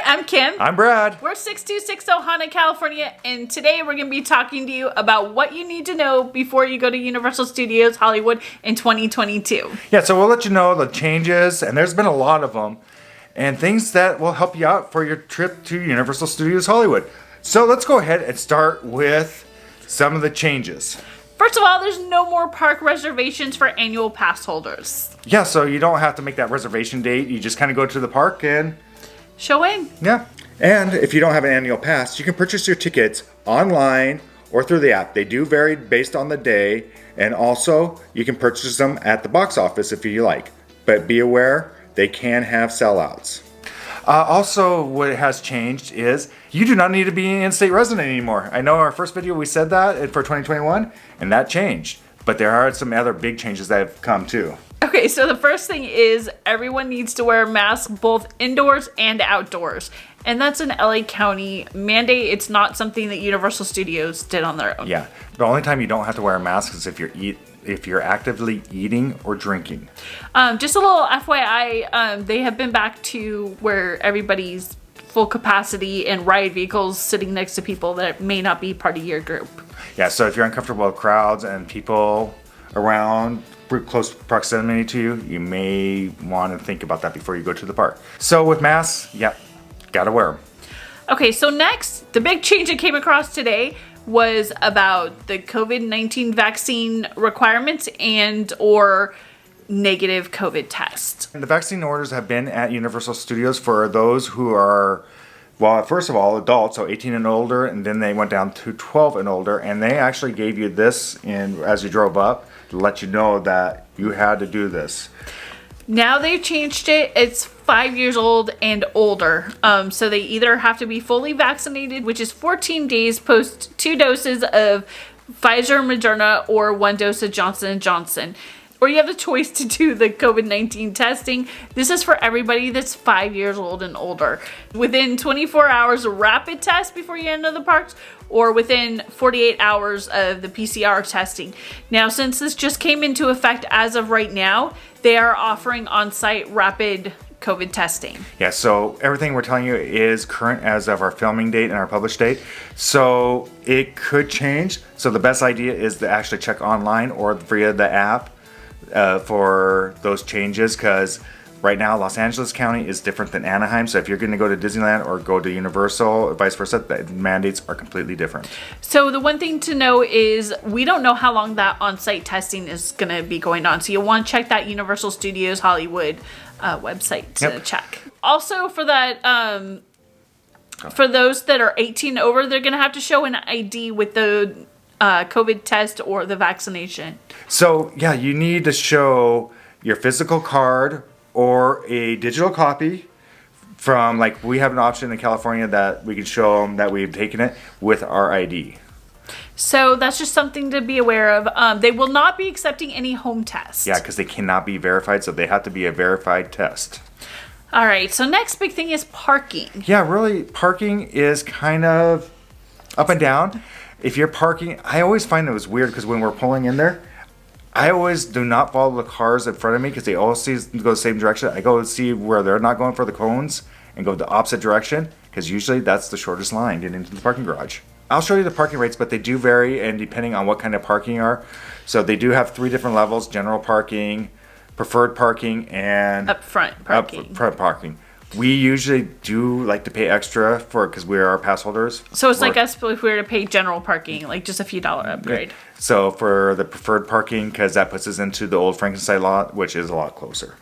I'm Kim. I'm Brad. We're 6260 Haunted, California, and today we're going to be talking to you about what you need to know before you go to Universal Studios Hollywood in 2022. Yeah, so we'll let you know the changes, and there's been a lot of them, and things that will help you out for your trip to Universal Studios Hollywood. So let's go ahead and start with some of the changes. First of all, there's no more park reservations for annual pass holders. Yeah, so you don't have to make that reservation date. You just kind of go to the park and... show in. Yeah. And if you don't have an annual pass, you can purchase your tickets online or through the app. They do vary based on the day, and also you can purchase them at the box office if you like. But be aware, they can have sellouts. Also, what has changed is you do not need to be an in-state resident anymore. I know our first video we said that for 2021, and that changed. But there are some other big changes that have come too. Okay, so the first thing is everyone needs to wear a mask both indoors and outdoors. And that's an LA County mandate. It's not something that Universal Studios did on their own. Yeah. The only time you don't have to wear a mask is if you're actively eating or drinking. Just a little FYI, they have been back to where everybody's full capacity and ride vehicles sitting next to people that may not be part of your group. Yeah, so if you're uncomfortable with crowds and people around close proximity to you, you may want to think about that before you go to the park. So with masks, yeah, gotta wear them. Okay, so next, the big change that came across today was about the COVID-19 vaccine requirements and or negative COVID test. And the vaccine orders have been at Universal Studios for those who are, well, first of all, adults, so 18 and older, and then they went down to 12 and older, and they actually gave you this as you drove up to let you know that you had to do this. Now they've changed it. It's 5 years old and older. So they either have to be fully vaccinated, which is 14 days post 2 doses of Pfizer, Moderna, or 1 dose of Johnson & Johnson. Or you have the choice to do the COVID-19 testing. This is for everybody that's 5 years old and older. Within 24 hours, a rapid test before you enter the parks, or within 48 hours of the PCR testing. Now, since this just came into effect as of right now, they are offering on-site rapid COVID testing. Yeah, so everything we're telling you is current as of our filming date and our published date. So it could change. So the best idea is to actually check online or via the app for those changes, because right now Los Angeles County is different than Anaheim. So if you're going to go to Disneyland or go to Universal, vice versa, the mandates are completely different. So the one thing to know is we don't know how long that on-site testing is going to be going on. So you'll want to check that Universal Studios Hollywood website to check. Also for that, for those that are 18 over, they're going to have to show an ID with the COVID test or the vaccination. So yeah, you need to show your physical card or a digital copy from, like, we have an option in California that we can show them that we've taken it with our ID. So that's just something to be aware of. They will not be accepting any home tests. Yeah, because they cannot be verified, so they have to be a verified test. All right, so next big thing is parking. Yeah, really, parking is kind of up and down. If you're parking, I always find it was weird because when we're pulling in there, I always do not follow the cars in front of me because they all go the same direction. I go see where they're not going for the cones and go the opposite direction, because usually that's the shortest line getting into the parking garage. I'll show you the parking rates, but they do vary, and depending on what kind of parking you are. So they do have 3 different levels: general parking, preferred parking, and upfront parking. Upfront parking. We usually do like to pay extra because we are pass holders. So it's like us if we were to pay general parking, like just a few dollar upgrade. So for the preferred parking, because that puts us into the old Frankenstein lot, which is a lot closer.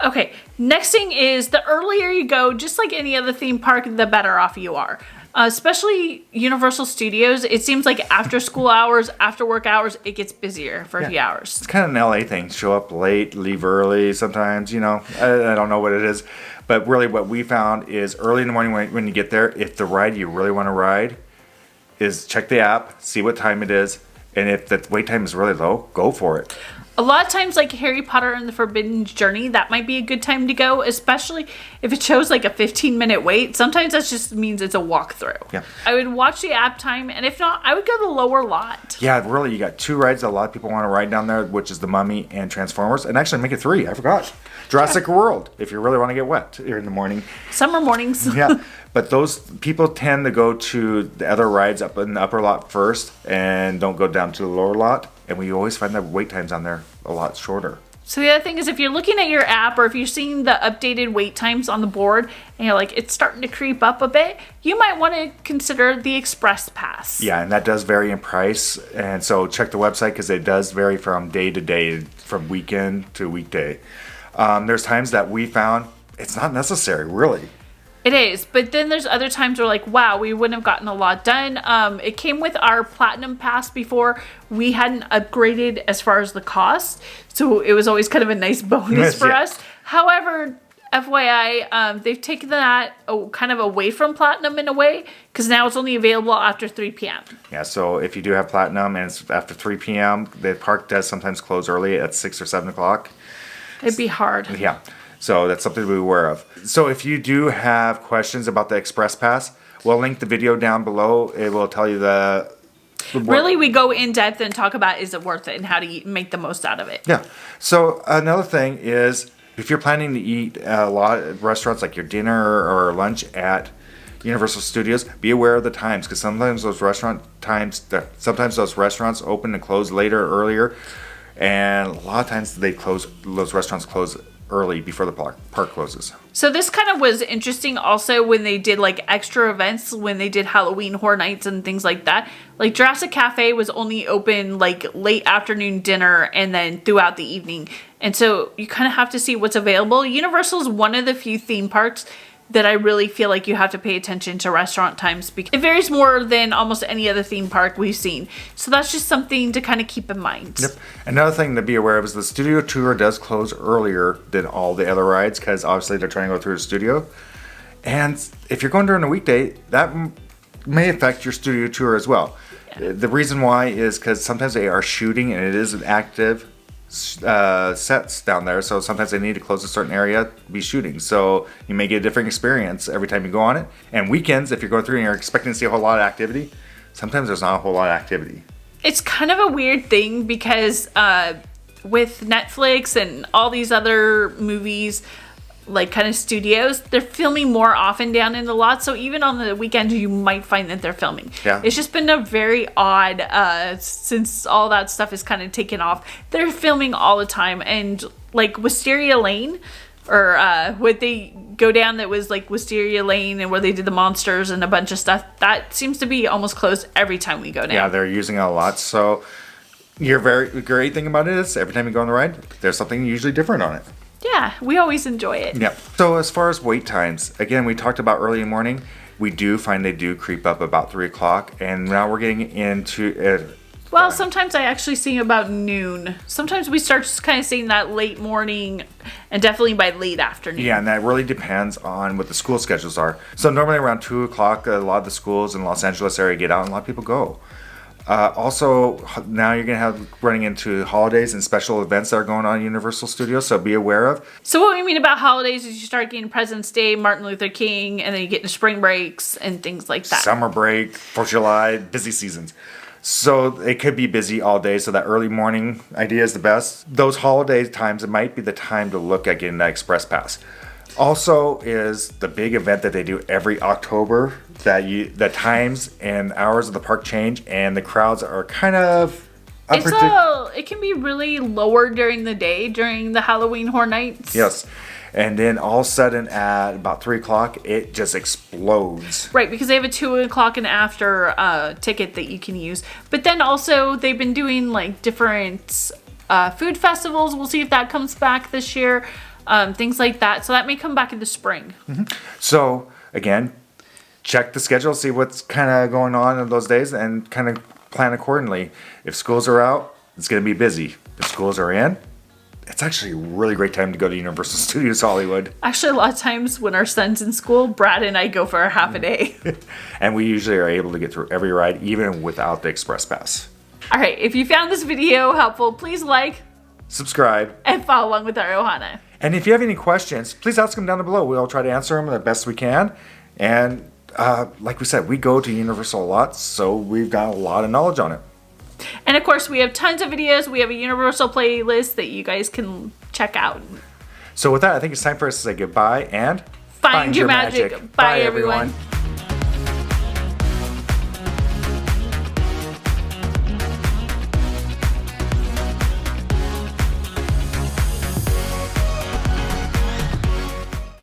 Okay, next thing is the earlier you go, just like any other theme park, the better off you are. Especially Universal Studios, it seems like after school hours, after work hours, it gets busier for a few hours. It's kind of an LA thing. Show up late, leave early sometimes, I don't know what it is. But really what we found is early in the morning when you get there, if the ride you really want to ride is check the app, see what time it is, and if the wait time is really low, go for it. A lot of times, like Harry Potter and the Forbidden Journey, that might be a good time to go, especially if it shows like a 15-minute wait. Sometimes that just means it's a walkthrough. Yeah. I would watch the app time, and if not, I would go to the lower lot. Yeah, really, you got 2 rides that a lot of people want to ride down there, which is the Mummy and Transformers, and actually make it 3. I forgot. Jurassic World, if you really want to get wet here in the morning. Summer mornings. Yeah, but those people tend to go to the other rides up in the upper lot first and don't go down to the lower lot. And we always find that wait times on there a lot shorter. So the other thing is, if you're looking at your app or if you're seeing the updated wait times on the board and you're like, it's starting to creep up a bit, you might want to consider the Express Pass. Yeah, and that does vary in price. And so check the website because it does vary from day to day, from weekend to weekday. There's times that we found it's not necessary, really. It is, but then there's other times where like, wow, we wouldn't have gotten a lot done. It came with our Platinum Pass before. We hadn't upgraded as far as the cost, so it was always kind of a nice bonus for us. However, FYI, they've taken that kind of away from Platinum in a way, because now it's only available after 3 p.m. Yeah, so if you do have Platinum and it's after 3 p.m., the park does sometimes close early at 6 or 7 o'clock. It'd be hard. Yeah. So that's something to be aware of. So if you do have questions about the Express Pass, we'll link the video down below. It will tell you the really, we go in depth and talk about is it worth it and how to make the most out of it. Yeah. So another thing is if you're planning to eat a lot at restaurants, like your dinner or lunch at Universal Studios, be aware of the times, because sometimes those restaurants open and close later or earlier, and a lot of times those restaurants close early before the park closes. So this kind of was interesting also when they did like extra events, when they did Halloween Horror Nights and things like that. Like Jurassic Cafe was only open like late afternoon dinner and then throughout the evening. And so you kind of have to see what's available. Universal is one of the few theme parks that I really feel like you have to pay attention to restaurant times, because it varies more than almost any other theme park we've seen. So that's just something to kind of keep in mind. Yep. Another thing to be aware of is the studio tour does close earlier than all the other rides, because obviously they're trying to go through the studio. And if you're going during a weekday, that may affect your studio tour as well. Yeah. The reason why is because sometimes they are shooting and it is an active sets down there, so sometimes they need to close a certain area to be shooting, so you may get a different experience every time you go on it. And weekends, if you're going through and you're expecting to see a whole lot of activity, sometimes there's not a whole lot of activity. It's kind of a weird thing because with Netflix and all these other movies, like kind of studios, they're filming more often down in the lot, so even on the weekend you might find that they're filming. Yeah. It's just been a very odd since all that stuff is kind of taken off, they're filming all the time. And like Wisteria Lane, or what they go down that was like Wisteria Lane and where they did the monsters and a bunch of stuff, that seems to be almost closed every time we go down. Yeah, they're using it a lot. So your very great thing about it is every time you go on the ride, there's something usually different on it. Yeah, we always enjoy it. Yeah. So as far as wait times, again, we talked about early in the morning. We do find they do creep up about 3 o'clock, and now we're getting into well, sometimes I actually see about noon. Sometimes we start just kind of seeing that late morning, and definitely by late afternoon. Yeah, and that really depends on what the school schedules are. So normally around 2 o'clock, a lot of the schools in the Los Angeles area get out, and a lot of people go. Also, now you're going to have running into holidays and special events that are going on at Universal Studios, so be aware of. So what we mean about holidays is you start getting President's Day, Martin Luther King, and then you get into spring breaks and things like that. Summer break, 4th of July, busy seasons. So it could be busy all day, so that early morning idea is the best. Those holiday times, it might be the time to look at getting that Express Pass. Also is the big event that they do every October, that the times and hours of the park change, and the crowds are kind of it can be really lower during the day during the Halloween Horror Nights. Yes. And then all of a sudden at about 3 o'clock, it just explodes. Right, because they have a 2 o'clock and after ticket that you can use. But then also they've been doing like different food festivals. We'll see if that comes back this year. Things like that. So that may come back in the spring. Mm-hmm. So again, check the schedule, see what's kind of going on in those days, and kind of plan accordingly. If schools are out, it's going to be busy. If schools are in, it's actually a really great time to go to Universal Studios Hollywood. Actually, a lot of times when our son's in school, Brad and I go for a half a day. And we usually are able to get through every ride, even without the Express Pass. All right, if you found this video helpful, please like, subscribe. And follow along with our Ohana. And if you have any questions, please ask them down below. We'll try to answer them the best we can. And like we said, we go to Universal a lot, so we've got a lot of knowledge on it. And of course, we have tons of videos. We have a Universal playlist that you guys can check out. So with that, I think it's time for us to say goodbye and Find your magic. Bye, everyone.